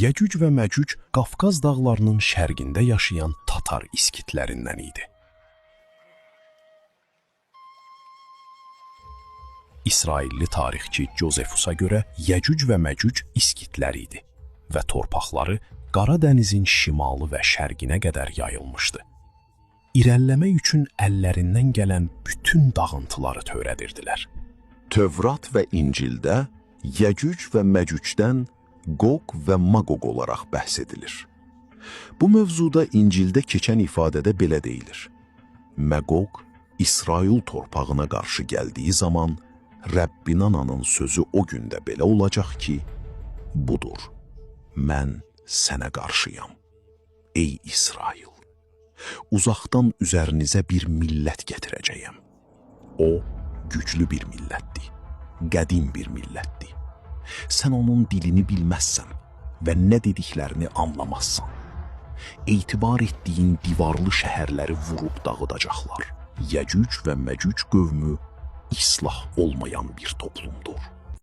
Yecüc və Məcüc Qafqaz dağlarının şərqində yaşayan Tatar iskitlərindən idi. İsrailli tarixçi Josefusa görə Yecüc və Məcüc iskitlər idi və torpaqları Qara dənizin şimalı və şərqinə qədər yayılmışdı. İrəliləmək üçün əllərindən gələn bütün dağıntıları törədirdilər. Tövrat və İncildə Yecüc və Məcücdən Qoq və Maqoq olaraq bəhs edilir. Bu mövzuda İncildə keçən ifadədə belə deyilir. Məqoq İsrail torpağına qarşı gəldiyi zaman Rəbbin ananın sözü o gündə belə olacaq ki, budur, mən sənə qarşıyam, ey İsrail. Uzaqdan üzərinizə bir millət gətirəcəyəm. O, güclü bir millətdir, qədim bir millətdir. Sən onun dilini bilməzsən və nə dediklərini anlamazsan. Etibar etdiyin divarlı şəhərləri vurub dağıdacaqlar. Yecüc və Məcüc qövmü islah olmayan bir toplumdur.